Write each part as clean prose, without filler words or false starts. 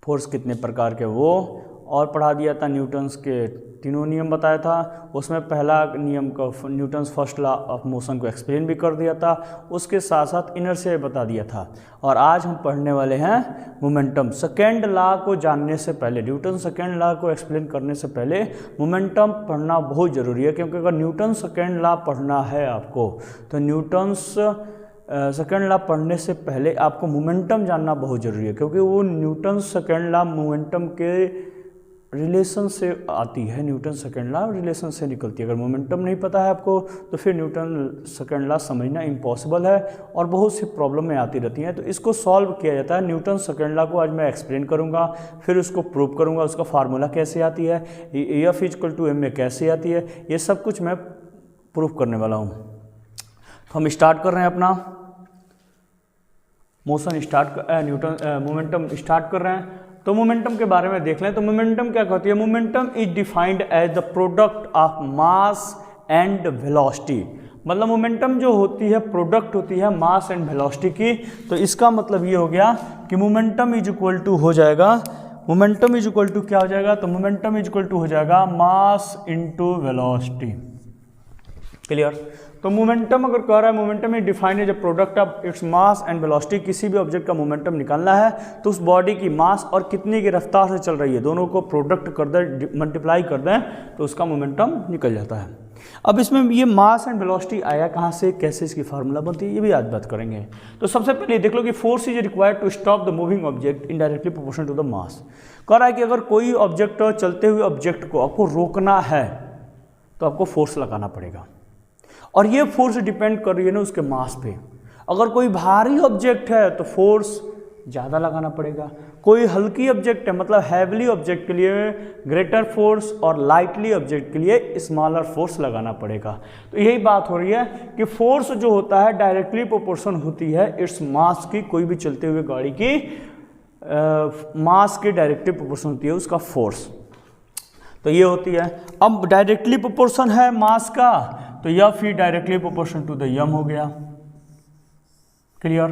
Force कितने प्रकार के वो और पढ़ा दिया था। न्यूटन्स के तीनों नियम बताया था, उसमें पहला नियम का Newton's first law of motion को एक्सप्लेन भी कर दिया था, उसके साथ साथ इनर्शिया बता दिया था। और आज हम पढ़ने वाले हैं मोमेंटम। सेकेंड लॉ को जानने से पहले, न्यूटन सेकेंड लॉ को एक्सप्लेन करने से पहले मोमेंटम पढ़ना बहुत ज़रूरी है, क्योंकि अगर न्यूटन सेकेंड लॉ पढ़ना है आपको तो न्यूटन्स सेकेंड लॉ पढ़ने से पहले आपको मोमेंटम जानना बहुत ज़रूरी है, क्योंकि वो न्यूटन सेकेंड लॉ मोमेंटम के रिलेशन से आती है। न्यूटन सेकेंड लॉ रिलेशन से निकलती है। अगर मोमेंटम नहीं पता है आपको तो फिर न्यूटन सेकेंड लॉ समझना इम्पॉसिबल है और बहुत सी प्रॉब्लमें आती रहती हैं। तो इसको सॉल्व किया जाता है। न्यूटन सेकेंड लॉ को आज मैं एक्सप्लेन करूंगा, फिर उसको प्रूव करूंगा, उसका फार्मूला कैसे आती है, F = m में कैसे आती है, ये सब कुछ मैं प्रूव करने वाला हूँ। तो हम स्टार्ट कर रहे हैं अपना मोशन मोमेंटम स्टार्ट कर रहे हैं। तो मोमेंटम के बारे में देख लें। तो मोमेंटम क्या कहती है? Momentum is defined as the product of mass and velocity. मतलब मोमेंटम जो होती है प्रोडक्ट होती है मास एंड वेलोसिटी की। तो इसका मतलब ये हो गया कि मोमेंटम इज इक्वल टू हो जाएगा, मोमेंटम इज इक्वल टू क्या हो जाएगा? तो मोमेंटम इज इक्वल टू हो जाएगा मास इंटू वेलोसिटी। क्लियर? तो मोमेंटम अगर कह रहा है momentum is defined as a product of its mass and velocity, किसी भी ऑब्जेक्ट का मोमेंटम निकालना है तो उस बॉडी की मास और कितनी की रफ्तार से चल रही है दोनों को प्रोडक्ट कर दें, मल्टीप्लाई कर दें तो उसका मोमेंटम निकल जाता है। अब इसमें ये मास एंड वेलोसिटी आया कहाँ से, कैसे इसकी फार्मूला बनती है, ये भी आज बात करेंगे। तो सबसे पहले देख लो कि force is required to stop the moving object indirectly proportional to the mass. कह रहा है कि अगर कोई ऑब्जेक्ट चलते हुए ऑब्जेक्ट को आपको रोकना है तो आपको फोर्स लगाना पड़ेगा, और ये फोर्स डिपेंड कर रही है ना उसके मास पे। अगर कोई भारी ऑब्जेक्ट है तो फोर्स ज़्यादा लगाना पड़ेगा, कोई हल्की ऑब्जेक्ट है मतलब हैवली ऑब्जेक्ट के लिए ग्रेटर फोर्स और लाइटली ऑब्जेक्ट के लिए स्मॉलर फोर्स लगाना पड़ेगा। तो यही बात हो रही है कि फोर्स जो होता है डायरेक्टली प्रोपोर्शन होती है इट्स मास की, कोई भी चलते हुए गाड़ी की मास के डायरेक्टली प्रोपोर्शन होती है उसका फोर्स। तो ये होती है। अब डायरेक्टली प्रोपोर्शन है मास का तो F ही directly proportion to the m हो गया। क्लियर?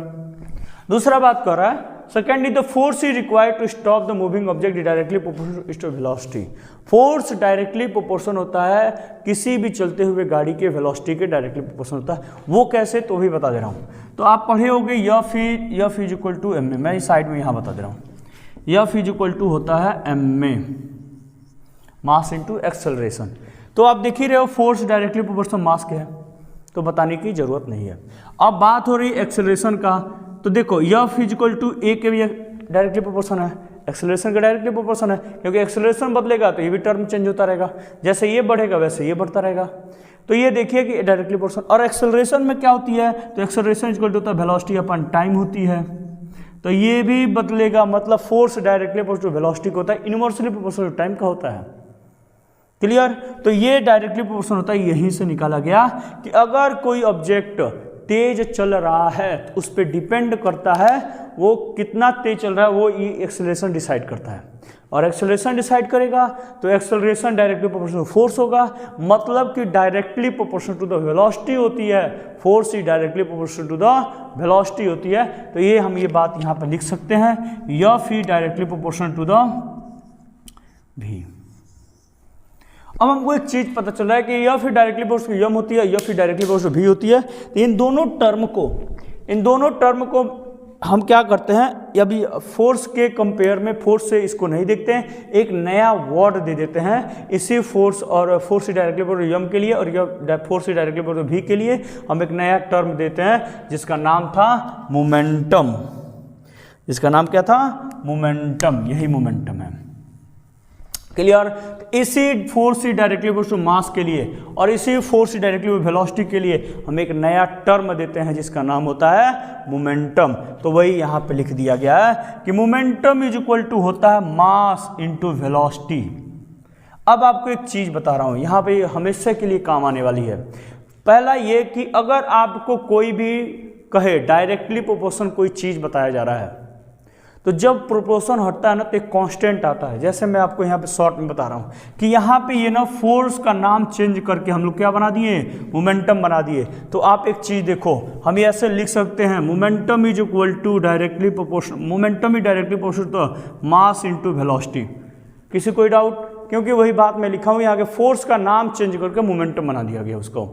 दूसरा बात कर रहा है secondly the force is required to stop the moving object directly proportional to velocity. Force directly proportion होता है किसी भी चलते हुए गाड़ी के वेलोसिटी के डायरेक्टली प्रोपोर्शन होता है। वो कैसे तो भी बता दे रहा हूँ। तो आप पढ़े होंगे F is equal to m में, मैं इस साइड में यहाँ बता दे रहा हूँ। F इज इक्वल टू होता है m में मास इंटू एक्सेलरेशन। तो आप देख ही रहे हो फोर्स डायरेक्टली प्रोपोर्शनल मास के है तो बताने की जरूरत नहीं है। अब बात हो रही है एक्सेलरेशन का। तो देखो F is equal to a के भी डायरेक्टली प्रोपोर्शन है, एक्सेलरेशन का डायरेक्टली प्रोपोर्शन है, क्योंकि एक्सेलरेशन बदलेगा तो ये भी टर्म चेंज होता रहेगा, जैसे ये बढ़ेगा वैसे ये बढ़ता रहेगा। तो ये देखिए कि डायरेक्टली प्रोपोर्शन। और एक्सेलरेशन में क्या होती है? तो एक्सेलरेशन इज इक्वल टू होता है वेलोसिटी अपॉन टाइम होती है। तो ये भी बदलेगा, मतलब फोर्स डायरेक्टली प्रोपोर्शनल वेलोसिटी को होता है, इनवर्सली प्रोपोर्शनल टाइम का होता है। क्लियर? तो ये डायरेक्टली प्रोपोर्शनल होता है, यहीं से निकाला गया कि अगर कोई ऑब्जेक्ट तेज चल रहा है तो उस पर डिपेंड करता है वो कितना तेज चल रहा है, वो ये एक्सेलरेशन डिसाइड करता है। और एक्सेलरेशन डिसाइड करेगा तो एक्सेलरेशन डायरेक्टली प्रोपोर्शनल फोर्स होगा, मतलब कि directly proportional to the velocity होती है, फोर्स ही directly proportional to the velocity होती है। तो ये हम ये बात यहाँ पर लिख सकते हैं, F ही directly proportional to the v। अब हमको एक चीज पता चल रहा है कि F डायरेक्टली प्रोपोर्शनल m होती है, F डायरेक्टली प्रोपोर्शनल v होती है। तो इन दोनों टर्म को हम क्या करते हैं, अभी फोर्स के कंपेयर में फोर्स से इसको नहीं देखते हैं, एक नया वर्ड दे देते हैं इसी फोर्स और फोर्स डायरेक्टली प्रोपोर्शनल m के लिए और फोर्स डायरेक्टली प्रोपोर्शनल v के लिए हम एक नया टर्म देते हैं जिसका नाम था मोमेंटम। जिसका नाम क्या था? मोमेंटम। यही मोमेंटम है। क्लियर? इसी फोर्स डायरेक्टली प्रोपोर्शनल मास के लिए और इसी फोर्स डायरेक्टली वेलोसिटी के लिए हम एक नया टर्म देते हैं जिसका नाम होता है मोमेंटम। तो वही यहाँ पे लिख दिया गया है कि मोमेंटम इज इक्वल टू होता है मास इंटू वेलोसिटी। अब आपको एक चीज बता रहा हूँ यहाँ पे हमेशा के लिए काम आने वाली है। पहला ये कि अगर आपको कोई भी कहे डायरेक्टली प्रोपोर्शनल कोई चीज बताया जा रहा है तो जब प्रोपोर्शन हटता है ना तो एक कांस्टेंट आता है। जैसे मैं आपको यहाँ पे शॉर्ट में बता रहा हूँ कि यहाँ पे ये ना फोर्स का नाम चेंज करके हम लोग क्या बना दिए, मोमेंटम बना दिए। तो आप एक चीज़ देखो, हम ये ऐसे लिख सकते हैं momentum is equal to directly proportional, momentum is directly proportional to mass into velocity. किसी कोई डाउट? क्योंकि वही बात मैं लिखा हूँ, यहाँ के फोर्स का नाम चेंज करके मोमेंटम बना दिया गया उसको।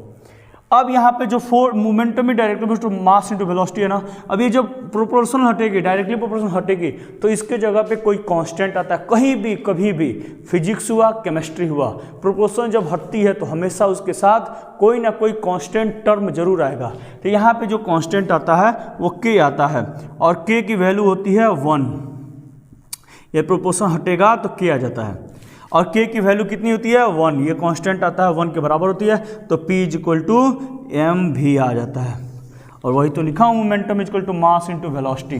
अब यहाँ पे जो मोमेंटम ही directly to mass into velocity है ना, अब ये जब प्रोपोर्शनल हटेगी, डायरेक्टली प्रोपोर्शनल हटेगी, तो इसके जगह पे कोई कांस्टेंट आता है। कहीं भी कभी भी फिजिक्स हुआ, केमिस्ट्री हुआ, प्रोपोर्शनल जब हटती है तो हमेशा उसके साथ कोई ना कोई कांस्टेंट टर्म जरूर आएगा। तो यहाँ पे जो कांस्टेंट आता है वो के आता है, और के की वैल्यू होती है 1। ये प्रोपोर्शनल हटेगा तो के आ जाता है, और k की वैल्यू कितनी होती है 1, ये कांस्टेंट आता है 1 के बराबर होती है, तो p is equal to M भी आ जाता है। और वही तो लिखा हूँ momentum is equal to mass into velocity.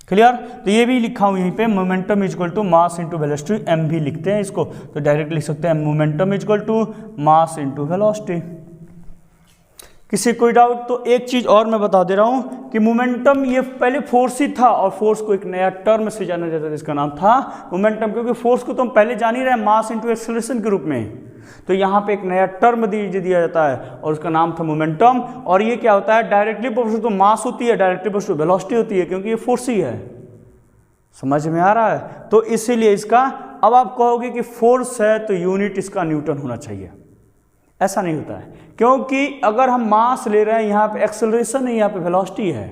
Clear? तो ये भी लिखा हूँ यहीं पे, momentum is equal to mass into velocity, M भी लिखते हैं इसको, तो डायरेक्ट लिख सकते हैं momentum is equal to mass into velocity. किसी कोई डाउट? तो एक चीज़ और मैं बता दे रहा हूँ कि मोमेंटम ये पहले फोर्स ही था, और फोर्स को एक नया टर्म से जाना जाता था जिसका नाम था मोमेंटम, क्योंकि फोर्स को तो हम पहले जान ही रहे हैं मास इनटू एक्सेलरेशन के रूप में। तो यहाँ पे एक नया टर्म दिया जाता है और उसका नाम था मोमेंटम। और ये क्या होता है, डायरेक्टली प्रोपोर्शनल तो मास होती है, डायरेक्टली प्रोपोर्शनल वेलोसिटी होती है, क्योंकि ये फोर्स ही है। समझ में आ रहा है? तो इसीलिए इसका, अब आप कहोगे कि फोर्स है तो यूनिट इसका न्यूटन होना चाहिए, ऐसा नहीं होता है, क्योंकि अगर हम मास ले रहे हैं, यहाँ पे एक्सेलरेशन है, यहाँ पे वेलोसिटी है,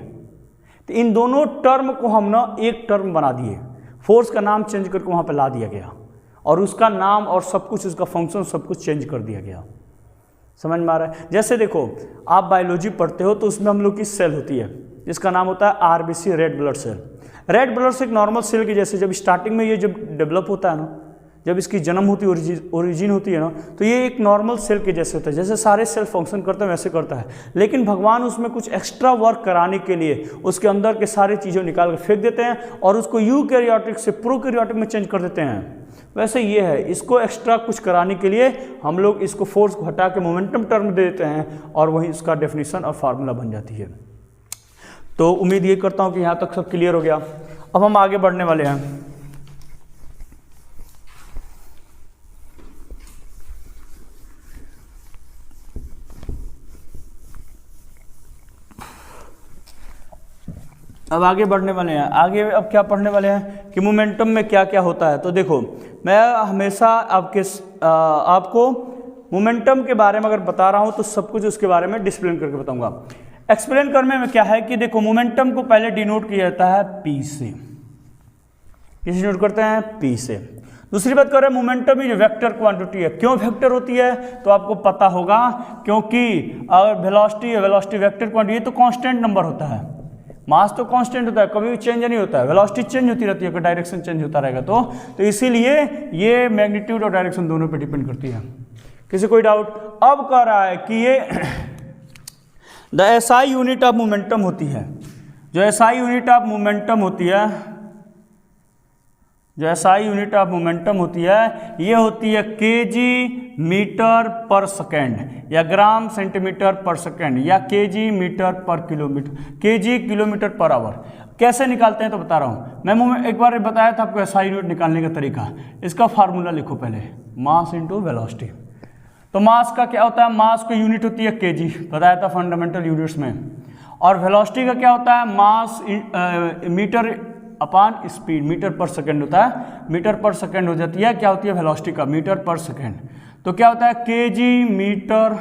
तो इन दोनों टर्म को हम ना एक टर्म बना दिए, फोर्स का नाम चेंज करके वहाँ पे ला दिया गया, और उसका नाम और सब कुछ, उसका फंक्शन सब कुछ चेंज कर दिया गया। समझ में आ रहा है? जैसे देखो, आप बायोलॉजी पढ़ते हो तो उसमें हम लोग की सेल होती है जिसका नाम होता है RBC, red blood cell. Red blood cell एक नॉर्मल सेल की जैसे, जब स्टार्टिंग में ये जब डेवलप होता है ना, जब इसकी जन्म होती है, ओरिजिन होती है ना, तो ये एक नॉर्मल सेल के जैसे होता है, जैसे सारे सेल फंक्शन करते हैं वैसे करता है। लेकिन भगवान उसमें कुछ एक्स्ट्रा वर्क कराने के लिए उसके अंदर के सारी चीज़ें निकाल कर फेंक देते हैं और उसको यूकैरियोटिक से प्रोकैरियोटिक में चेंज कर देते हैं। वैसे ये है, इसको एक्स्ट्रा कुछ कराने के लिए हम लोग इसको फोर्स को हटा के मोमेंटम टर्म दे देते हैं, और वही इसका डेफिनेशन और फार्मूला बन जाती है। तो उम्मीद ये करता हूँ कि यहाँ तक सब क्लियर हो गया। अब हम आगे बढ़ने वाले हैं। अब आगे बढ़ने वाले हैं। आगे अब क्या पढ़ने वाले हैं कि मोमेंटम में क्या क्या होता है। तो देखो, मैं हमेशा आपको मोमेंटम के बारे में अगर बता रहा हूं तो सब कुछ उसके बारे में डिस्प्लेन करके बताऊंगा। एक्सप्लेन करने में क्या है कि देखो, मोमेंटम को पहले डिनोट किया जाता है P से। किसे डिनोट करते हैं? P से। दूसरी बात करें, मोमेंटम ही वेक्टर क्वांटिटी है। क्यों वेक्टर होती है तो आपको पता होगा, क्योंकि अगर वेलोसिटी है, वेलोसिटी वेक्टर क्वांटिटी, ये तो कांस्टेंट नंबर होता है। मास तो कांस्टेंट होता है, कभी भी चेंज नहीं होता है। वेलोसिटी चेंज होती रहती है, अगर डायरेक्शन चेंज होता रहेगा तो इसीलिए ये मैग्नीट्यूड और डायरेक्शन दोनों पे डिपेंड करती है। किसी कोई डाउट? अब कह रहा है कि ये the SI unit of momentum होती है। जो एसआई यूनिट ऑफ मोमेंटम होती है, जो एसआई यूनिट ऑफ मोमेंटम होती है, ये होती है केजी मीटर पर सेकेंड या ग्राम सेंटीमीटर पर सेकेंड या केजी मीटर पर kilometre, KG kilometre per hour. कैसे निकालते हैं तो बता रहा हूँ मैं। एक बार बताया था आपको एसआई यूनिट निकालने का तरीका। इसका फार्मूला लिखो पहले, मास इंटू वेलोसिटी। तो मास का क्या होता है? मास की यूनिट होती है केजी, बताया था फंडामेंटल यूनिट्स में। और वेलोसिटी का क्या होता है? मास मीटर अपान स्पीड, मीटर पर सेकेंड होता है। मीटर पर सेकेंड हो जाती है, क्या होती है वेलोसिटी का? मीटर पर सेकेंड। तो क्या होता है? केजी मीटर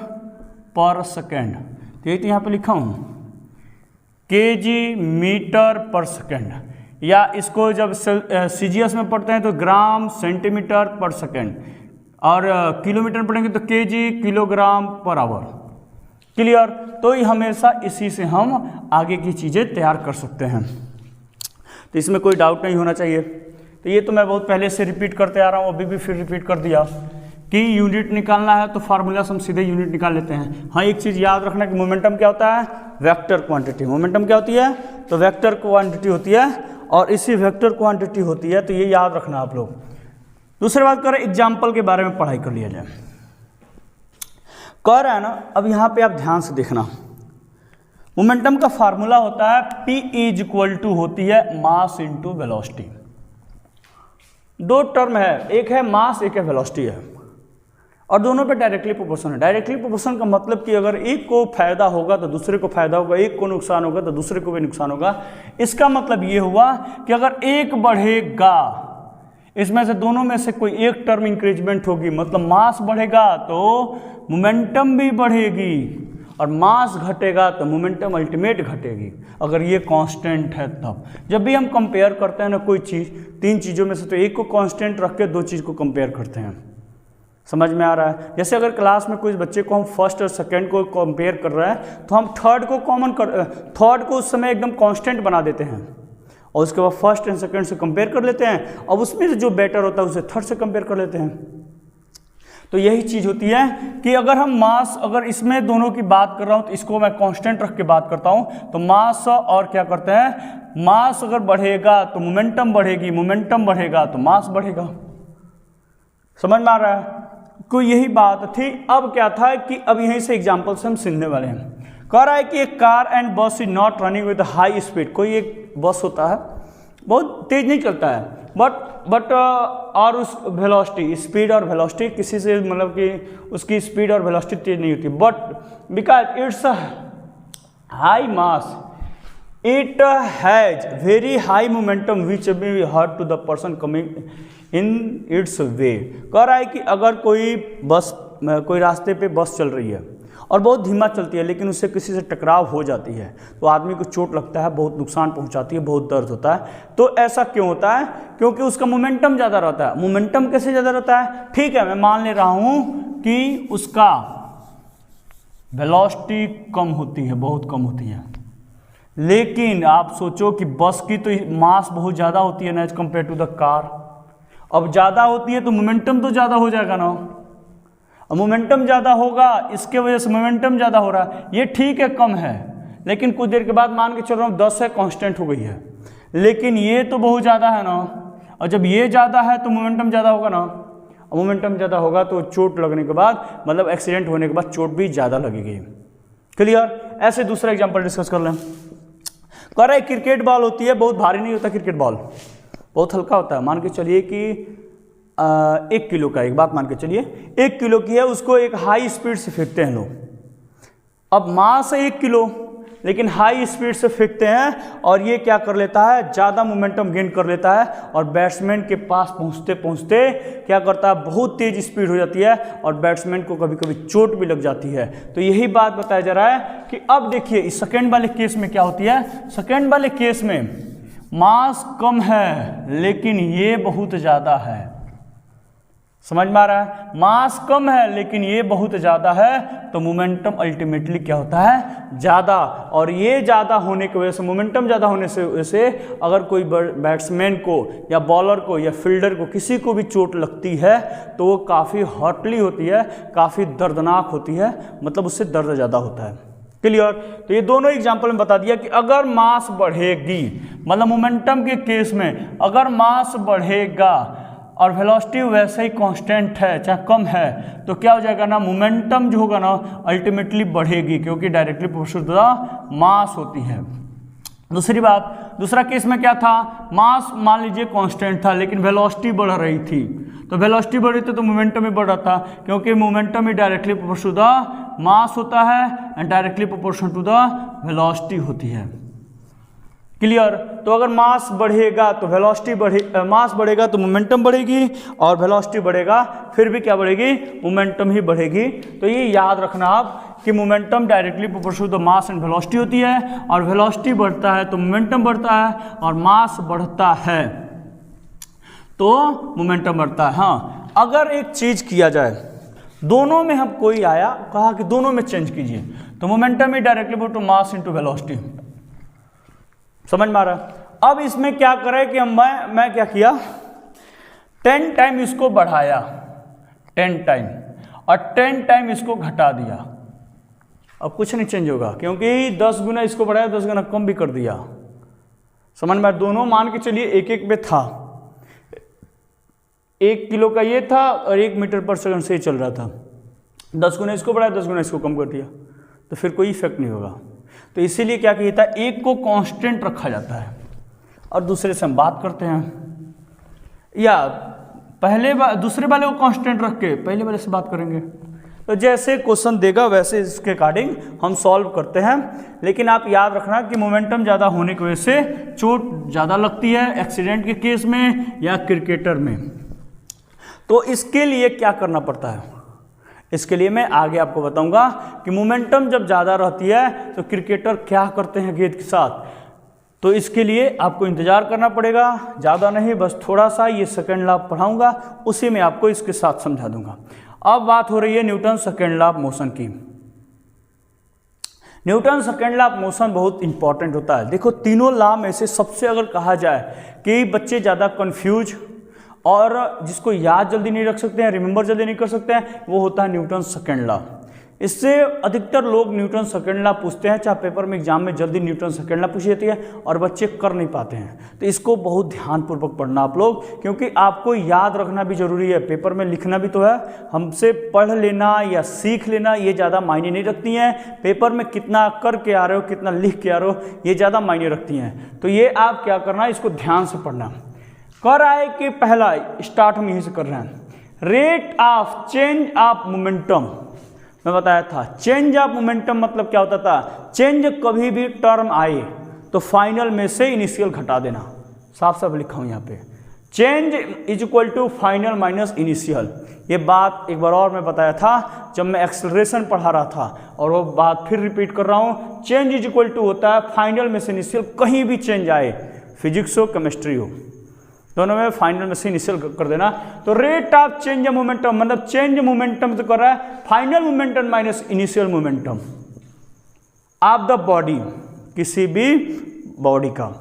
पर सेकेंड। तो ये तो यहाँ पे लिखा हूँ, केजी मीटर पर सेकेंड, या इसको जब सीजीएस में पढ़ते हैं तो ग्राम सेंटीमीटर पर सेकेंड, और किलोमीटर में पढ़ेंगे तो KG kilogram per hour. Clear? तो ये हमेशा इसी से हम आगे की चीज़ें तैयार कर सकते हैं, तो इसमें कोई डाउट नहीं होना चाहिए। तो ये तो मैं बहुत पहले से रिपीट करते आ रहा हूँ, अभी भी फिर रिपीट कर दिया कि यूनिट निकालना है तो फार्मूला से हम सीधे यूनिट निकाल लेते हैं। हाँ, एक चीज़ याद रखना कि मोमेंटम क्या होता है? Vector quantity. मोमेंटम क्या होती है? तो वेक्टर क्वांटिटी होती है, और इसी वेक्टर क्वांटिटी होती है, तो ये याद रखना आप लोग। दूसरी बात करें, एग्जाम्पल के बारे में पढ़ाई कर लिया जाए। कह रहा है ना, अब यहाँ पे आप ध्यान से देखना, मोमेंटम का फार्मूला होता है P इज इक्वल टू होती है मास इंटू वेलोसिटी। दो टर्म है, एक है मास एक है वेलोसिटी है, और दोनों पे डायरेक्टली प्रोपोर्शन है। डायरेक्टली प्रोपोर्शन का मतलब कि अगर एक को फायदा होगा तो दूसरे को फायदा होगा, एक को नुकसान होगा तो दूसरे को भी नुकसान होगा। इसका मतलब ये हुआ कि अगर एक बढ़ेगा, इसमें से दोनों में से कोई एक टर्म इंक्रीजमेंट होगी, मतलब मास बढ़ेगा तो मोमेंटम भी बढ़ेगी, और मास घटेगा तो मोमेंटम अल्टीमेट घटेगी। अगर ये कांस्टेंट है तब जब भी हम कंपेयर करते हैं ना कोई चीज़, तीन चीज़ों में से तो एक को कांस्टेंट रख के दो चीज़ को कंपेयर करते हैं। समझ में आ रहा है? जैसे अगर क्लास में कोई बच्चे को हम फर्स्ट और सेकंड को कंपेयर कर रहे हैं तो हम थर्ड को उस समय एकदम कांस्टेंट बना देते हैं, और उसके बाद फर्स्ट एंड सेकंड से कंपेयर कर लेते हैं, और उसमें से जो बेटर होता है उसे थर्ड से कंपेयर कर लेते हैं। तो यही चीज़ होती है कि अगर हम मास, अगर इसमें दोनों की बात कर रहा हूँ तो इसको मैं कांस्टेंट रख के बात करता हूँ, तो मास और क्या करते हैं, मास अगर बढ़ेगा तो मोमेंटम बढ़ेगी, मोमेंटम बढ़ेगा तो मास बढ़ेगा। समझ में आ रहा है? कोई यही बात थी। अब क्या था कि अब यहीं से एग्जाम्पल से हम सीखने वाले हैं। कह रहा है कि एक कार एंड बस is not running with high speed. कोई एक बस होता है, बहुत तेज नहीं चलता है, बट और उस वेलोसिटी, स्पीड और वेलोसिटी किसी से, मतलब कि उसकी स्पीड और वेलोसिटी तेज नहीं होती, but because it's high mass it has very high momentum which be hurt to the person coming in its way. कह रहा है कि अगर कोई रास्ते पे बस चल रही है और बहुत धीमा चलती है, लेकिन उससे किसी से टकराव हो जाती है तो आदमी को चोट लगता है, बहुत नुकसान पहुंचाती है, बहुत दर्द होता है। तो ऐसा क्यों होता है? क्योंकि उसका मोमेंटम ज़्यादा रहता है। मोमेंटम कैसे ज़्यादा रहता है? ठीक है, मैं मान ले रहा हूँ कि उसका वेलोसिटी कम होती है, बहुत कम होती है, लेकिन आप सोचो कि बस की तो मास बहुत ज़्यादा होती है ना as compared to the car. अब ज़्यादा होती है तो मोमेंटम तो ज़्यादा हो जाएगा ना, अब मोमेंटम ज़्यादा होगा, इसके वजह से मोमेंटम ज़्यादा हो रहा है। ये ठीक है, कम है, लेकिन कुछ देर के बाद मान के चल रहा हूँ 10 है, कांस्टेंट हो गई है, लेकिन ये तो बहुत ज़्यादा है ना, और जब ये ज़्यादा है तो मोमेंटम ज़्यादा होगा ना, और मोमेंटम ज़्यादा होगा तो चोट लगने के बाद, मतलब एक्सीडेंट होने के बाद चोट भी ज़्यादा लगेगी। क्लियर? ऐसे दूसरा एग्जाम्पल डिस्कस कर लें। कह रहा है क्रिकेट बॉल होती है, बहुत भारी नहीं होता क्रिकेट बॉल, बहुत हल्का होता है। मान के चलिए कि 1 किलो का, एक बात मान के चलिए 1 किलो की है, उसको एक हाई स्पीड से फेंकते हैं लोग। अब मास है 1 किलो, लेकिन हाई स्पीड से फेंकते हैं, और ये क्या कर लेता है, ज़्यादा मोमेंटम गेन कर लेता है, और बैट्समैन के पास पहुँचते पहुँचते क्या करता है, बहुत तेज स्पीड हो जाती है, और बैट्समैन को कभी कभी चोट भी लग जाती है। तो यही बात बताया जा रहा है कि अब देखिए इस सेकेंड वाले केस में क्या होती है। सेकेंड वाले केस में मास कम है लेकिन ये बहुत ज़्यादा है। समझ में आ रहा है? मास कम है लेकिन ये बहुत ज़्यादा है, तो मोमेंटम अल्टीमेटली क्या होता है, ज़्यादा। और ये ज़्यादा होने की वजह से, मोमेंटम ज़्यादा होने से वजह से अगर कोई बैट्समैन को या बॉलर को या फील्डर को किसी को भी चोट लगती है तो वो काफ़ी हॉटली होती है, काफ़ी दर्दनाक होती है, मतलब उससे दर्द ज़्यादा होता है। क्लियर? तो ये दोनों एग्जाम्पल में बता दिया कि अगर मास बढ़ेगी, मतलब मोमेंटम के केस में अगर मास बढ़ेगा और वेलोसिटी वैसे ही कांस्टेंट है, चाहे कम है, तो क्या हो जाएगा ना, मोमेंटम जो होगा ना अल्टीमेटली बढ़ेगी, क्योंकि directly proportional to the mass होती है। दूसरी बात, दूसरा केस में क्या था, मास मान लीजिए कांस्टेंट था लेकिन वेलोसिटी बढ़ रही थी, तो वेलोसिटी बढ़ी तो मोमेंटम भी बढ़ रहा था, क्योंकि मोमेंटम ही directly proportional to the mass होता है and directly proportional to the velocity होती है। क्लियर? तो अगर मास बढ़ेगा तो वेलोसिटी मास बढ़ेगा तो मोमेंटम बढ़ेगी, और वेलोसिटी बढ़ेगा फिर भी क्या बढ़ेगी, मोमेंटम ही बढ़ेगी। तो ये याद रखना आप कि momentum directly proportional to mass and velocity होती है, और वेलोसिटी बढ़ता है तो मोमेंटम बढ़ता है, और मास बढ़ता है तो मोमेंटम बढ़ता है। हाँ, अगर एक चीज़ किया जाए, दोनों में हम कोई आया कहा कि दोनों में चेंज कीजिए, तो मोमेंटम ही directly proportional to mass into velocity. समझ में आ रहा? अब इसमें क्या करें कि मैं क्या किया, 10 टाइम इसको बढ़ाया, 10 टाइम, और 10 टाइम इसको घटा दिया। अब कुछ नहीं चेंज होगा, क्योंकि 10 गुना इसको बढ़ाया, 10 गुना कम भी कर दिया। समझ में? दोनों मान के चलिए एक एक पे था, 1 किलो का ये था और 1 मीटर पर सेकंड से ही चल रहा था। 10 गुना इसको बढ़ाया, 10 गुना इसको कम कर दिया, तो फिर कोई इफेक्ट नहीं होगा। तो इसीलिए क्या किया था, एक को कांस्टेंट रखा जाता है और दूसरे से हम बात करते हैं, या दूसरे वाले को कांस्टेंट रख के पहले वाले से बात करेंगे। तो जैसे क्वेश्चन देगा वैसे इसके अकॉर्डिंग हम सॉल्व करते हैं। लेकिन आप याद रखना कि मोमेंटम ज़्यादा होने की वजह से चोट ज़्यादा लगती है एक्सीडेंट के केस में या क्रिकेटर में। तो इसके लिए क्या करना पड़ता है, इसके लिए मैं आगे आपको बताऊंगा कि मोमेंटम जब ज़्यादा रहती है तो क्रिकेटर क्या करते हैं गेंद के साथ। तो इसके लिए आपको इंतज़ार करना पड़ेगा, ज़्यादा नहीं, बस थोड़ा सा ये सेकेंड लॉ पढ़ाऊंगा, उसी में आपको इसके साथ समझा दूंगा। अब बात हो रही है Newton second law of motion की। Newton second law of motion बहुत इंपॉर्टेंट होता है। देखो तीनों लॉ में से सबसे अगर कहा जाए कि बच्चे ज़्यादा कंफ्यूज और जिसको याद जल्दी नहीं रख सकते हैं, रिमेंबर जल्दी नहीं कर सकते हैं, वो होता है न्यूटन सेकेंड लॉ। इससे अधिकतर लोग न्यूटन सेकेंड लॉ पूछते हैं, चाहे पेपर में एग्जाम में जल्दी न्यूटन सेकेंड लॉ पूछी जाती है और बच्चे कर नहीं पाते हैं। तो इसको बहुत ध्यानपूर्वक पढ़ना आप लोग, क्योंकि आपको याद रखना भी जरूरी है, पेपर में लिखना भी तो है। हमसे पढ़ लेना या सीख लेना ये ज़्यादा मायने नहीं रखती हैं, पेपर में कितना करके आ रहे हो, कितना लिख के आ रहे हो, ये ज़्यादा मायने रखती हैं। तो ये आप क्या करना, इसको ध्यान से पढ़ना। कर आए कि पहला स्टार्ट हम यहीं से कर रहे हैं, rate of change of momentum. मैं बताया था चेंज ऑफ मोमेंटम मतलब क्या होता था, चेंज कभी भी टर्म आए तो फाइनल में से इनिशियल घटा देना। साफ साफ लिखा हूं यहाँ पे, change is equal to final minus initial. ये बात एक बार और मैं बताया था जब मैं एक्सेलरेशन पढ़ा रहा था, और वो बात फिर रिपीट कर रहा हूँ। चेंज इज इक्वल टू होता है फाइनल में से इनिशियल, कहीं भी चेंज आए, फिजिक्स हो केमिस्ट्री हो, दोनों में फाइनल में से इनिशियल कर देना। तो रेट ऑफ चेंज मोमेंटम मतलब चेंज मोमेंटम तो कर रहा है final momentum minus initial momentum of the body, किसी भी बॉडी का।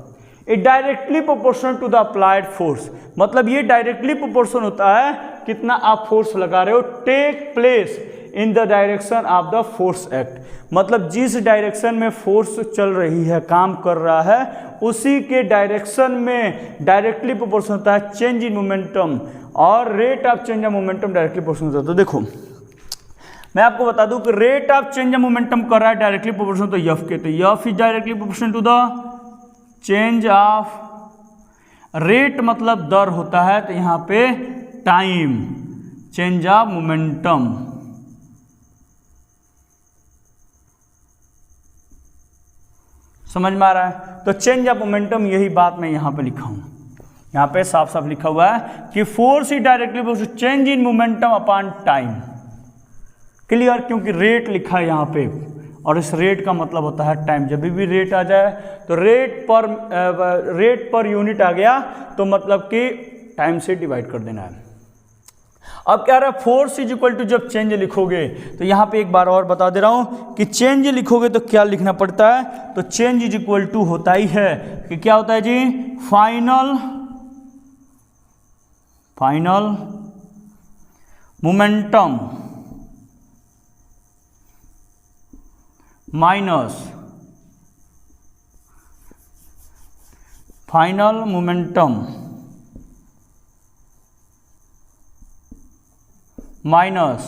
It directly proportional to the applied force, मतलब ये डायरेक्टली प्रोपोर्शनल होता है कितना आप फोर्स लगा रहे हो, take place in the direction of the force act, मतलब जिस डायरेक्शन में फोर्स चल रही है, काम कर रहा है, उसी के डायरेक्शन में डायरेक्टली प्रोपोर्शनल होता है चेंज इन मोमेंटम, और rate of change of momentum directly proportional होता है। तो देखो मैं आपको बता दूं कि rate of change of momentum कर रहा है डायरेक्टली प्रोपोर्शनल तो एफ के, तो F is directly proportional to the change of, rate मतलब दर होता है, तो यहाँ पे टाइम, चेंज ऑफ मोमेंटम। समझ में आ रहा है? तो चेंज ऑफ मोमेंटम, यही बात मैं यहाँ पे लिखा हूँ, यहाँ पे साफ साफ लिखा हुआ है कि force is directly change in momentum upon time. Clear? क्योंकि रेट लिखा है यहाँ पे, और इस रेट का मतलब होता है टाइम। जब भी रेट आ जाए तो रेट पर यूनिट आ गया तो मतलब कि टाइम से डिवाइड कर देना है। अब क्या रहा है, फोर्स इज इक्वल टू, जब चेंज लिखोगे तो यहाँ पे एक बार और बता दे रहा हूँ कि चेंज लिखोगे तो क्या लिखना पड़ता है, तो चेंज इज इक्वल टू होता ही है कि क्या होता है जी, final momentum minus final momentum minus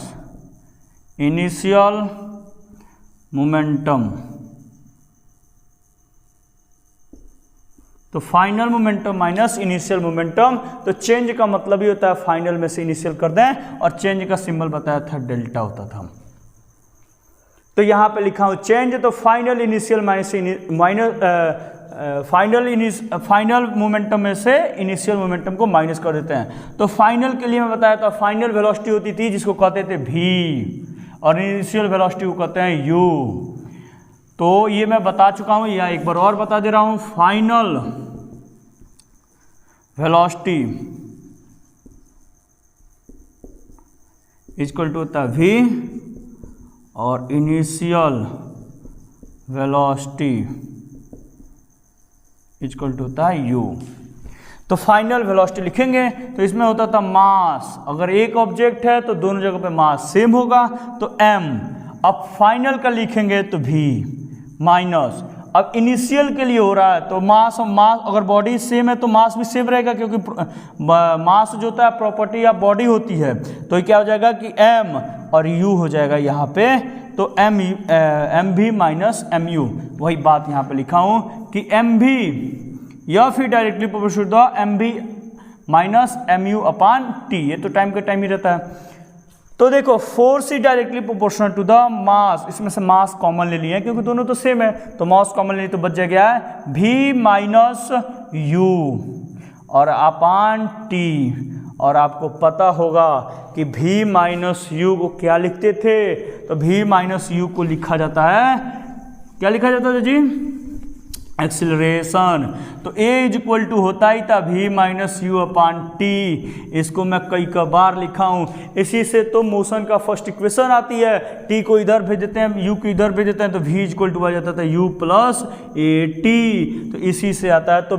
initial momentum. तो final momentum minus initial momentum, तो चेंज का मतलब ही होता है फाइनल में से इनिशियल कर दें, और चेंज का सिंबल बताया था डेल्टा होता था। तो यहाँ पे लिखा हूँ चेंज, तो फाइनल इनिशियल फाइनल मोमेंटम में से इनिशियल मोमेंटम को माइनस कर देते हैं। तो फाइनल के लिए मैं बताया था फाइनल वेलोसिटी होती थी जिसको कहते थे v, और इनिशियल वेलोसिटी को कहते हैं u। तो ये मैं बता चुका हूँ, या एक बार और बता दे रहा हूँ, फाइनल वेलोसिटी इक्वल टू होता है v, और इनिशियल वेलोसिटी इक्वल टू होता है u। तो फाइनल वेलोसिटी लिखेंगे तो इसमें होता था मास, अगर एक ऑब्जेक्ट है तो दोनों जगह पे मास सेम होगा तो m। अब फाइनल का लिखेंगे तो v माइनस, अब इनिशियल के लिए हो रहा है तो मास अगर बॉडी सेम है तो मास भी सेम रहेगा, क्योंकि मास जो होता है प्रॉपर्टी ऑफ बॉडी होती है। तो क्या हो जाएगा कि m और u हो जाएगा यहाँ पे, तो एम भी माइनस एम यू, वही बात यहाँ पे लिखा हूँ कि एम भी या फिर डायरेक्टली प्रोपोर्शनल टू एम भी minus M U upon T, ये तो टाइम का टाइम ही रहता है। तो देखो force is directly proportional to the mass, इसमें से मास कॉमन ले लिए क्योंकि दोनों तो सेम है, तो मास कॉमन ले लिए तो बच जाएगा v माइनस यू और अपॉन टी। और आपको पता होगा कि v माइनस यू को क्या लिखते थे, तो v माइनस यू को लिखा जाता है, क्या लिखा जाता है जी, एक्सिलरेशन। तो a इज इक्वल टू होता ही था v minus you upon T, इसको मैं कई बार लिखा हूँ। इसी से तो मोशन का फर्स्ट इक्वेशन आती है, t को इधर भेज देते हैं, u को इधर भेज देते हैं, तो v इज इक्वल टू आ जाता था u प्लस ए टी, तो इसी से आता है। तो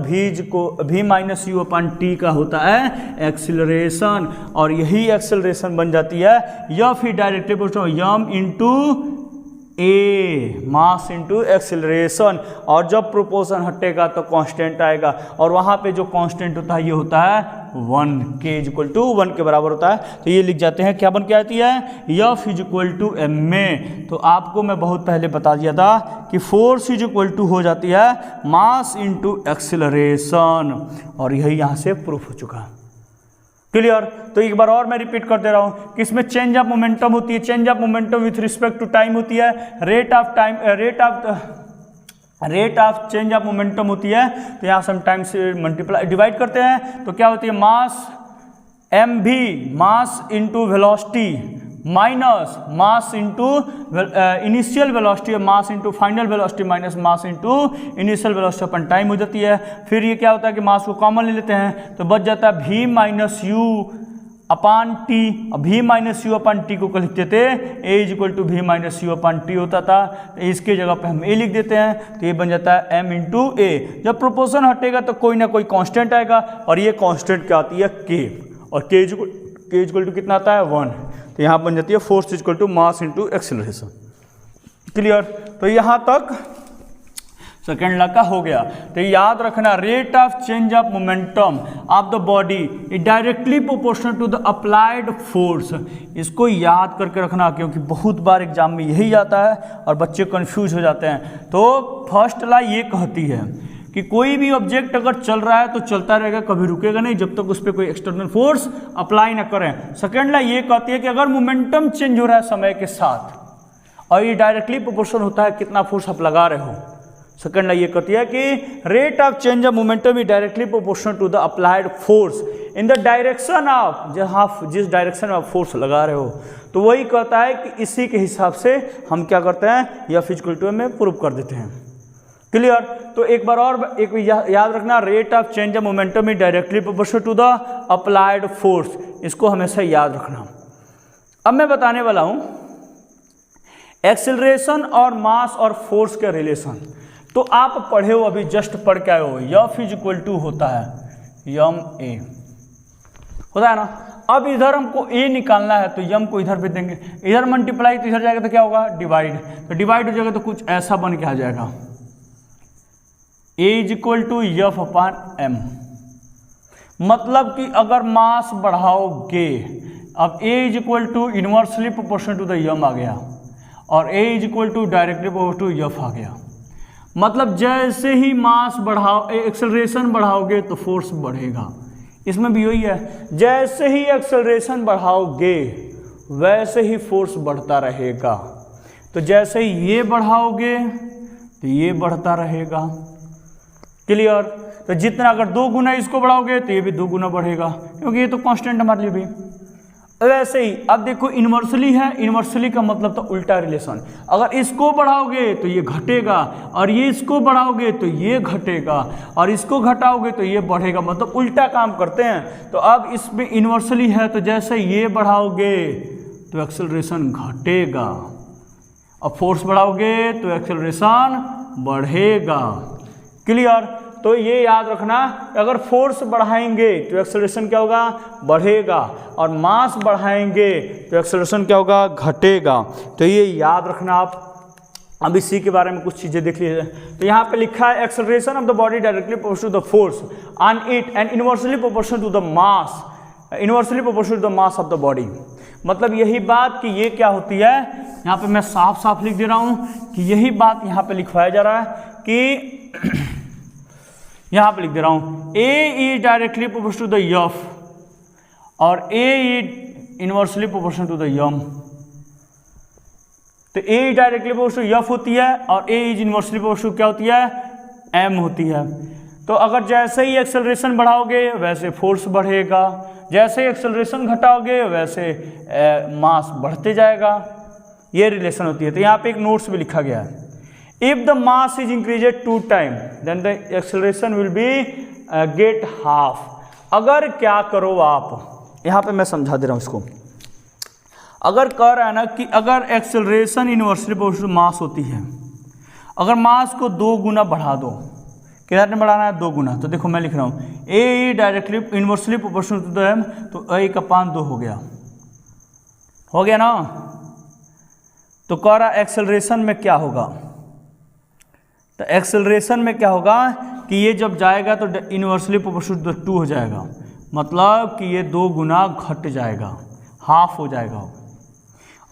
v minus you upon T का होता है एक्सिलरेशन, और यही एक्सिलरेशन बन जाती है या फिर डायरेक्टली प्रोपोर्शनल यम इंटू ए, मास इंटू एक्सिलरेशन। और जब प्रोपोर्शन हटेगा तो कांस्टेंट आएगा, और वहाँ पे जो कांस्टेंट होता है ये होता है 1, k इज इक्वल टू 1 के बराबर होता है। तो ये लिख जाते हैं, क्या बन के आती है, F is equal to M में। तो आपको मैं बहुत पहले बता दिया था कि फोर्स इज इक्वल टू हो जाती है मास इंटू एक्सिलरेशन, और यही यहाँ से प्रूफ हो चुका है। क्लियर। तो एक बार और मैं रिपीट कर दे रहा हूं कि इसमें चेंज ऑफ मोमेंटम होती है, change of momentum with respect to time होती है, rate of change of momentum होती है। तो यहाँ से हम टाइम से मल्टीप्लाई डिवाइड करते हैं, तो क्या होती है, मास एम भी mass into velocity minus mass into initial velocity, mass into final velocity minus mass into initial velocity upon time हो जाती है। फिर ये क्या होता है कि मास को कॉमन ले लेते हैं, तो बच जाता है v minus U upon T. v minus U upon T को लिखते थे a is equal to v minus U upon T होता था, तो इसके जगह पे हम a लिख देते हैं, तो ये बन जाता है m इंटू ए। जब प्रोपोर्शन हटेगा तो कोई ना कोई कांस्टेंट आएगा, और ये कांस्टेंट क्या आती है k, और k इक्वल टू कितना आता है 1। तो यहाँ बन जाती है force equal to mass into acceleration. Clear. तो यहाँ तक सेकेंड लॉ का हो गया। तो याद रखना, rate of change of momentum of the body is directly proportional to the applied force. इसको याद करके रखना, क्योंकि बहुत बार एग्जाम में यही आता है और बच्चे कंफ्यूज हो जाते हैं। तो फर्स्ट लॉ ये कहती है कि कोई भी ऑब्जेक्ट अगर चल रहा है तो चलता रहेगा, कभी रुकेगा नहीं जब तक उस पर कोई एक्सटर्नल फोर्स अप्लाई ना करें। सेकेंड लॉ ये कहती है कि अगर मोमेंटम चेंज हो रहा है समय के साथ और ये डायरेक्टली प्रोपोर्शनल होता है कितना फोर्स आप लगा रहे हो, सेकेंड लॉ ये कहती है कि rate of change of momentum is directly proportional to the applied force in the direction of, जहाँ जिस डायरेक्शन में आप फोर्स लगा रहे हो। तो वही कहता है कि इसी के हिसाब से हम क्या करते हैं, या फिजिकल टू में प्रूव कर देते हैं। क्लियर। तो एक बार और एक याद रखना, rate of change of momentum is directly proportional to the applied force, इसको हमेशा याद रखना। अब मैं बताने वाला हूं एक्सेलरेशन और मास और फोर्स के रिलेशन। तो आप पढ़े हो, अभी जस्ट पढ़ के आए हो, F इज इक्वल टू होता है यम ए, होता है ना। अब इधर हमको a निकालना है, तो यम को इधर भेज देंगे, इधर मल्टीप्लाई तो इधर जाएगा तो क्या होगा डिवाइड, तो डिवाइड हो जाएगा तो कुछ ऐसा बन के आ जाएगा a is equal to F upon M. मतलब कि अगर मास बढ़ाओगे, अब a is equal to inversely proportional to the M आ गया, और a is equal to directly proportional to F आ गया। मतलब जैसे ही मास बढ़ाओ, एक्सेलरेशन बढ़ाओगे तो फोर्स बढ़ेगा। इसमें भी यही है, जैसे ही एक्सेलरेशन बढ़ाओगे वैसे ही फोर्स बढ़ता रहेगा। तो जैसे ही ये बढ़ाओगे तो ये बढ़ता रहेगा। क्लियर। तो जितना अगर 2 गुना इसको बढ़ाओगे तो ये भी 2 गुना बढ़ेगा, क्योंकि ये तो कांस्टेंट हमारे लिए भी। वैसे ही अब देखो इन्वर्सली है, इन्वर्सली का मतलब तो उल्टा रिलेशन, अगर इसको बढ़ाओगे तो ये घटेगा, और ये इसको बढ़ाओगे तो ये घटेगा, और इसको घटाओगे तो ये बढ़ेगा, मतलब उल्टा काम करते हैं। तो अब इसमें इन्वर्सली है, तो जैसे ये बढ़ाओगे तो एक्सेलरेशन घटेगा, और फोर्स बढ़ाओगे तो एक्सेलरेशन बढ़ेगा। क्लियर। तो ये याद रखना, अगर फोर्स बढ़ाएंगे तो एक्सेलरेशन क्या होगा, बढ़ेगा, और मास बढ़ाएंगे तो एक्सेलरेशन क्या होगा, घटेगा। तो ये याद रखना आप, अब इसी के बारे में कुछ चीज़ें देख लीजिए। तो यहाँ पे लिखा है acceleration of the body directly proportional to the force on it and inversely proportional to the mass, inversely proportional to the mass of the body. मतलब यही बात कि ये क्या होती है, यहाँ पे मैं साफ साफ लिख दे रहा हूँ कि यही बात यहाँ पे लिखवाया जा रहा है कि यहाँ पे लिख दे रहा हूँ A is directly proportional to the F और A is inversely proportional to the M. तो A is directly proportional F होती है और ए इज इनवर्सली प्रोपोर्शनल क्या होती है, एम होती है। तो अगर जैसे ही एक्सेलरेशन बढ़ाओगे वैसे फोर्स बढ़ेगा, जैसे ही एक्सेलरेशन घटाओगे वैसे मास बढ़ते जाएगा, ये रिलेशन होती है। तो यहाँ पे एक नोट्स भी लिखा गया है, if the mass is increased 2 time then the acceleration will be get half. अगर क्या करो आप, यहाँ पे मैं समझा दे रहा हूँ इसको, अगर कह रहा है ना कि अगर एक्सेलरेशन इनवर्सली प्रोपोर्शनल मास होती है, अगर मास को 2 गुना बढ़ा दो, कितने बढ़ाना है 2 गुना, तो देखो मैं लिख रहा हूँ A directly inversely proportional to the M, तो 1/2 हो गया ना। तो कह रहा एक्सेलरेशन में क्या होगा, तो एक्सेलरेशन में क्या होगा कि ये जब जाएगा तो इनवर्सली प्रोपोर्शनल टू द 2 हो जाएगा, मतलब कि ये 2 गुना घट जाएगा, हाफ हो जाएगा।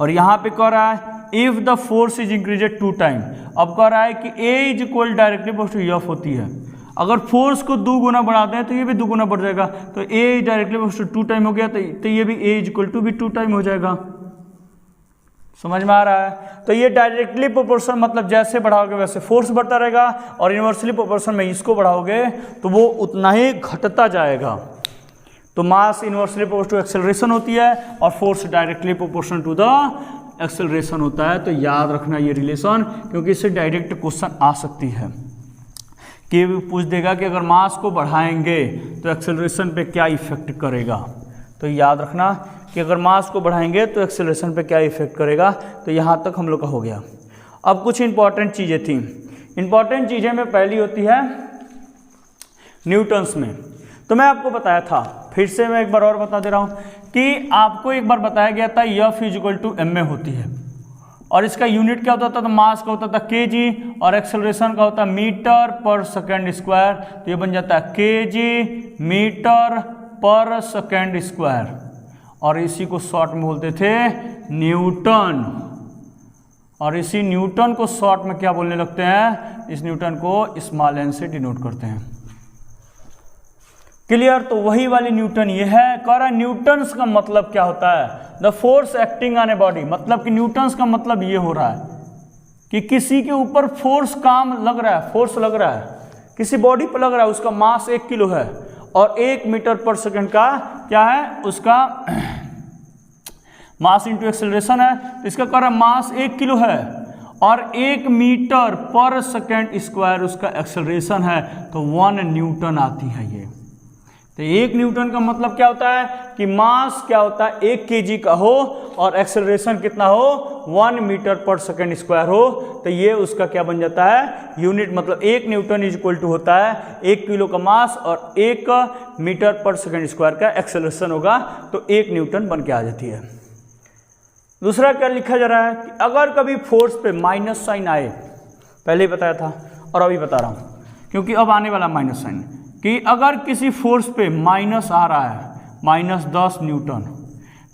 और यहाँ पे कह रहा है if the force is increased 2 time, अब कह रहा है कि A is equal directly proportional to F होती है, अगर फोर्स को 2 गुना बढ़ाते हैं तो ये भी 2 गुना बढ़ जाएगा, तो ए डायरेक्टली प्रोपोर्शनल 2 टाइम हो गया, तो ये भी ए इज इक्वल टू भी 2 टाइम हो जाएगा। समझ में आ रहा है? तो ये डायरेक्टली प्रोपोर्शनल मतलब जैसे बढ़ाओगे वैसे फोर्स बढ़ता रहेगा, और इनवर्सली प्रोपोर्शनल में इसको बढ़ाओगे तो वो उतना ही घटता जाएगा। तो mass inversely proportional to acceleration होती है और force directly proportional to the acceleration होता है। तो याद रखना ये रिलेशन, क्योंकि इससे डायरेक्ट क्वेश्चन आ सकती है कि पूछ देगा कि अगर मास को बढ़ाएंगे तो एक्सेलरेशन पे क्या इफेक्ट करेगा। तो याद रखना कि अगर मास को बढ़ाएंगे तो एक्सेलरेशन पे क्या इफेक्ट करेगा। तो यहाँ तक हम लोग का हो गया। अब कुछ इंपॉर्टेंट चीज़ें थी, इंपॉर्टेंट चीज़ें में पहली होती है न्यूटन्स में। तो मैं आपको बताया था, फिर से मैं एक बार और बता दे रहा हूँ कि आपको एक बार बताया गया था F is equal to M में होती है, और इसका यूनिट क्या होता था, तो मास का होता था केजी और एक्सेलरेशन का होता है मीटर पर सेकेंड स्क्वायर। तो ये बन जाता है केजी मीटर पर सेकेंड स्क्वायर, और इसी को शॉर्ट में बोलते थे न्यूटन। और इसी न्यूटन को शॉर्ट में क्या बोलने लगते हैं, इस न्यूटन को स्मॉल एन से डिनोट करते हैं। क्लियर? तो वही वाली न्यूटन ये है। कह रहा है न्यूटन्स का मतलब क्या होता है, the force acting on a body, मतलब कि न्यूटन्स का मतलब ये हो रहा है कि किसी के ऊपर फोर्स काम लग रहा है, फोर्स लग रहा है, किसी बॉडी पर लग रहा है, उसका मास 1 किलो है और 1 मीटर पर सेकंड का क्या है, उसका मास इंटू एक्सेलरेशन है। तो इसका कह रहा है मास 1 किलो है और 1 मीटर पर सेकंड स्क्वायर उसका एक्सेलरेशन है, तो 1 न्यूटन आती है ये। तो 1 न्यूटन का मतलब क्या होता है कि मास क्या होता है 1 केजी का हो और एक्सेलरेशन कितना हो 1 मीटर पर सेकंड स्क्वायर हो, तो ये उसका क्या बन जाता है यूनिट। मतलब 1 न्यूटन इज इक्वल टू होता है 1 किलो का मास और 1 मीटर पर सेकंड स्क्वायर का एक्सेलरेशन होगा, तो 1 न्यूटन बन के आ जाती है। दूसरा क्या लिखा जा रहा है कि अगर कभी फोर्स पे माइनस साइन आए, पहले ही बताया था और अभी बता रहा हूँ क्योंकि अब आने वाला माइनस साइन, कि अगर किसी फोर्स पे माइनस आ रहा है -10 न्यूटन,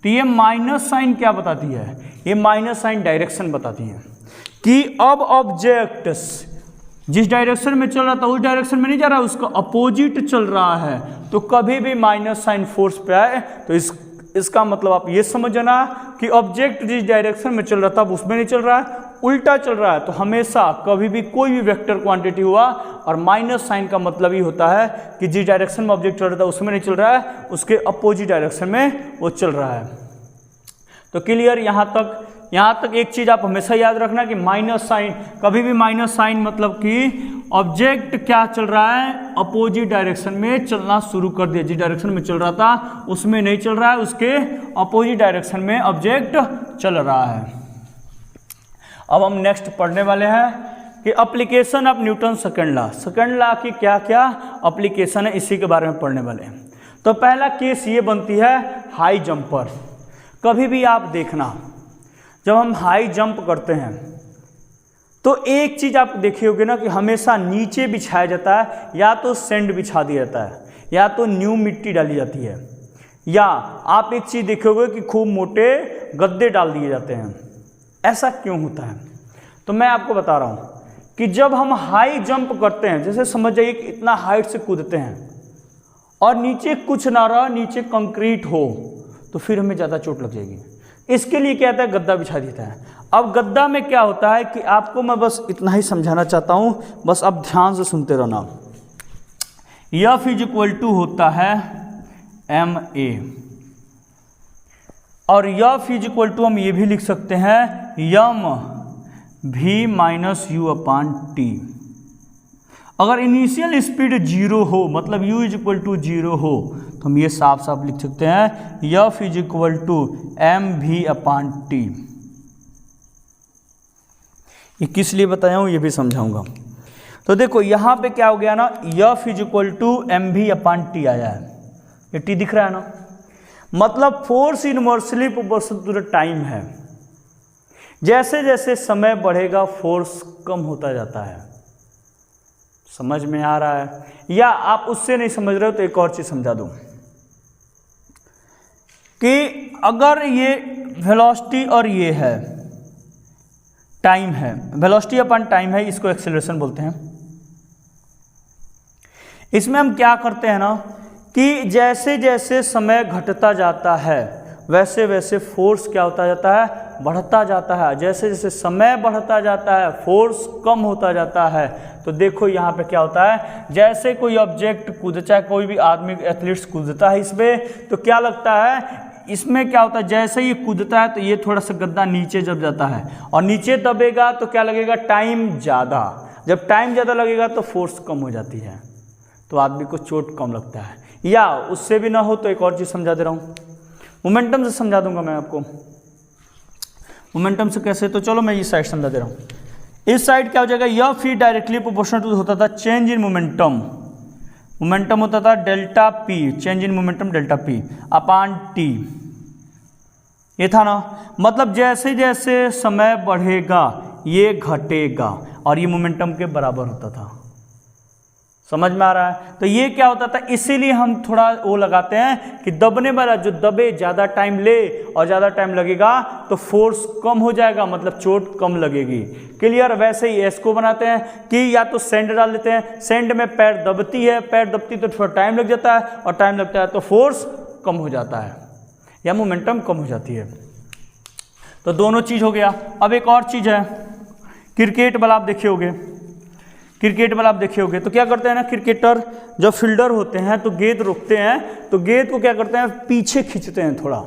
तो ये माइनस साइन क्या बताती है, ये माइनस साइन डायरेक्शन बताती है कि अब ऑब्जेक्ट जिस डायरेक्शन में चल रहा था उस डायरेक्शन में नहीं जा रहा, उसका अपोजिट चल रहा है। तो कभी भी माइनस साइन फोर्स पे आए तो इसका मतलब आप ये समझना कि ऑब्जेक्ट जिस डायरेक्शन में चल रहा था उसमें नहीं चल रहा है, उल्टा चल रहा है। तो हमेशा कभी भी कोई भी वेक्टर क्वांटिटी हुआ और माइनस साइन का मतलब ही होता है कि जिस डायरेक्शन में ऑब्जेक्ट चल रहा था उसमें नहीं चल रहा है, उसके अपोजिट डायरेक्शन में वो चल रहा है। तो क्लियर? यहाँ तक एक चीज़ आप हमेशा याद रखना कि माइनस साइन, कभी भी माइनस साइन मतलब कि ऑब्जेक्ट क्या चल रहा है, अपोजिट डायरेक्शन में चलना शुरू कर दिया। जिस डायरेक्शन में चल रहा था उसमें नहीं चल रहा है, उसके अपोजिट डायरेक्शन में ऑब्जेक्ट चल रहा है। अब हम नेक्स्ट पढ़ने वाले हैं कि application of Newton second law. Second law की क्या क्या एप्लीकेशन है, इसी के बारे में पढ़ने वाले हैं। तो पहला केस ये बनती है हाई जंप पर। कभी भी आप देखना जब हम हाई जंप करते हैं तो एक चीज़ आप देखी होगी ना कि हमेशा नीचे बिछाया जाता है, या तो सैंड बिछा दिया जाता है, या तो न्यू मिट्टी डाली जाती है, या आप एक चीज़ देखोगे कि खूब मोटे गद्दे डाल दिए जाते हैं। ऐसा क्यों होता है? तो मैं आपको बता रहा हूँ कि जब हम हाई जंप करते हैं, जैसे समझ जाइए कि इतना हाइट से कूदते हैं और नीचे कुछ ना रहा, नीचे कंक्रीट हो, तो फिर हमें ज़्यादा चोट लग जाएगी। इसके लिए क्या होता है, गद्दा बिछा देता है। अब गद्दा में क्या होता है कि आपको मैं बस इतना ही समझाना चाहता हूँ, बस आप ध्यान से सुनते रहना। F = होता है MA, और F = हम ये भी लिख सकते हैं mv-u/t। अगर इनिशियल स्पीड 0 हो, मतलब u = 0 हो, तो हम ये साफ साफ लिख सकते हैं F = mv/t। ये किस लिए बताया हूँ ये भी समझाऊंगा। तो देखो यहाँ पे क्या हो गया ना, F = mv/t आया है, ये t दिख रहा है ना, मतलब force inversely proportional to the time है। जैसे जैसे समय बढ़ेगा फोर्स कम होता जाता है। समझ में आ रहा है? या आप उससे नहीं समझ रहे हो तो एक और चीज समझा दूं कि अगर ये वेलोसिटी और ये है टाइम है, वेलोसिटी अपन टाइम है, इसको एक्सेलरेशन बोलते हैं। इसमें हम क्या करते हैं ना कि जैसे जैसे समय घटता जाता है वैसे वैसे फोर्स क्या होता जाता है, बढ़ता जाता है। जैसे जैसे समय बढ़ता जाता है फोर्स कम होता जाता है। तो देखो यहाँ पे क्या होता है, जैसे कोई ऑब्जेक्ट कूद, चाहे कोई भी आदमी एथलीट्स कूदता है इसमें, तो क्या लगता है इसमें क्या होता है, जैसे ये कूदता है तो ये थोड़ा सा गद्दा नीचे जब जाता है और नीचे दबेगा तो क्या लगेगा, टाइम ज़्यादा। जब टाइम ज़्यादा लगेगा तो फोर्स कम हो जाती है, तो आदमी को चोट कम लगता है। या उससे भी ना हो तो एक और चीज़ समझा दे रहा हूँ, मोमेंटम से समझा दूंगा मैं आपको। मोमेंटम से कैसे, तो चलो मैं इस साइड समझा दे रहा हूँ। इस साइड क्या हो जाएगा, यह फी डायरेक्टली प्रोपोर्शनल टू होता था चेंज इन मोमेंटम। मोमेंटम होता था delta P, change in momentum delta P upon T. ये था ना, मतलब जैसे जैसे समय बढ़ेगा ये घटेगा और ये मोमेंटम के बराबर होता था। समझ में आ रहा है? तो ये क्या होता था, इसीलिए हम थोड़ा वो लगाते हैं कि दबने वाला जो दबे ज़्यादा टाइम ले और ज़्यादा टाइम लगेगा तो फोर्स कम हो जाएगा, मतलब चोट कम लगेगी। क्लियर? वैसे ही एस को बनाते हैं कि या तो सेंड डाल देते हैं, सेंड में पैर दबती है, पैर दबती तो थोड़ा टाइम लग जाता है और टाइम लगता है तो फोर्स कम हो जाता है या मोमेंटम कम हो जाती है। तो दोनों चीज़ हो गया। अब एक और चीज़ है, क्रिकेट बॉल आप देखे होगे, क्रिकेट बॉल आप देखे होगे तो क्या करते हैं ना, क्रिकेटर जब फील्डर होते हैं तो गेंद रोकते हैं तो गेंद को क्या करते हैं, पीछे खींचते हैं थोड़ा,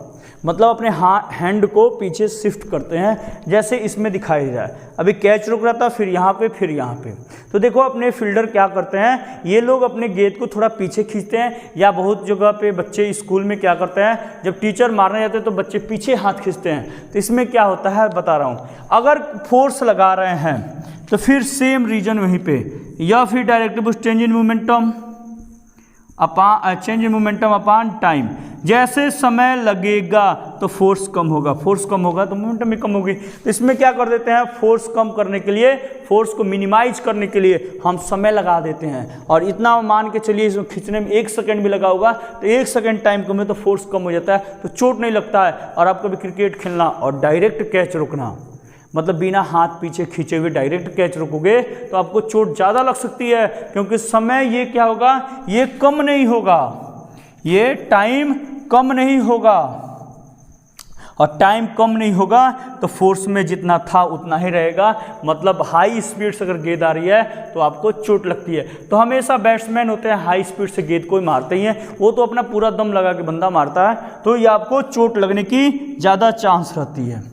मतलब अपने हैंड को पीछे शिफ्ट करते हैं, जैसे इसमें दिखाई जाए। अभी कैच रुक रहा था, फिर यहाँ पे, फिर यहाँ पे। तो देखो अपने फील्डर क्या करते हैं, ये लोग अपने गेंद को थोड़ा पीछे खींचते हैं, या बहुत जगह पे बच्चे स्कूल में क्या करते हैं, जब टीचर मारने जाते हैं तो बच्चे पीछे हाथ खींचते हैं। तो इसमें क्या होता है बता रहा हूँ, अगर फोर्स लगा रहे हैं तो फिर सेम रीजन वहीं पे, या फिर directly change in momentum upon time. जैसे समय लगेगा तो फोर्स कम होगा, फोर्स कम होगा तो मोमेंटम भी कम होगी। तो इसमें क्या कर देते हैं, फोर्स कम करने के लिए, फोर्स को मिनिमाइज करने के लिए हम समय लगा देते हैं। और इतना मान के चलिए इसमें खींचने में 1 सेकंड भी लगा होगा तो 1 सेकंड टाइम कम है तो फोर्स कम हो जाता है, तो चोट नहीं लगता है। और आप कभी क्रिकेट खेलना और डायरेक्ट कैच रोकना, मतलब बिना हाथ पीछे खींचे हुए डायरेक्ट कैच रोकोगे तो आपको चोट ज़्यादा लग सकती है, क्योंकि समय ये क्या होगा, ये कम नहीं होगा, ये टाइम कम नहीं होगा। और टाइम कम नहीं होगा तो फोर्स में जितना था उतना ही रहेगा, मतलब हाई स्पीड से अगर गेंद आ रही है तो आपको चोट लगती है। तो हमेशा बैट्समैन होते हैं हाई स्पीड से गेंद को मारते ही हैं, वो तो अपना पूरा दम लगा के बंदा मारता है, तो ये आपको चोट लगने की ज़्यादा चांस रहती है।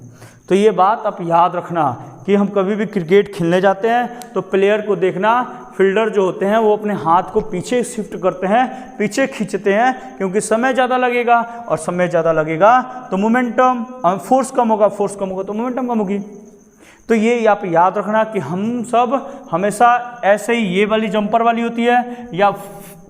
तो ये बात आप याद रखना कि हम कभी भी क्रिकेट खेलने जाते हैं तो प्लेयर को देखना, फील्डर जो होते हैं वो अपने हाथ को पीछे शिफ्ट करते हैं, पीछे खींचते हैं, क्योंकि समय ज़्यादा लगेगा और समय ज़्यादा लगेगा तो मोमेंटम, फोर्स कम होगा, फोर्स कम होगा तो मोमेंटम कम होगी। तो ये आप याद रखना कि हम सब हमेशा ऐसे ही, ये वाली जंपर वाली होती है या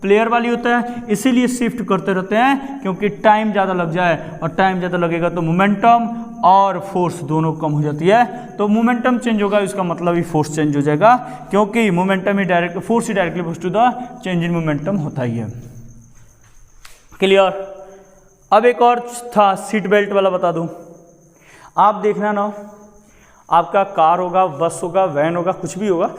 प्लेयर वाली होता है, इसीलिए शिफ्ट करते रहते हैं क्योंकि टाइम ज़्यादा लग जाए, और टाइम ज़्यादा लगेगा तो मोमेंटम और फोर्स दोनों कम हो जाती है, तो मोमेंटम चेंज होगा, इसका मतलब ही फोर्स चेंज हो जाएगा, क्योंकि मोमेंटम ही डायरेक्ट फोर्स ही directly opposite to the change in momentum होता ही है। क्लियर। अब एक और था सीट बेल्ट वाला, बता दूं। आप देखना ना, आपका कार होगा, बस होगा, वैन होगा, कुछ भी होगा,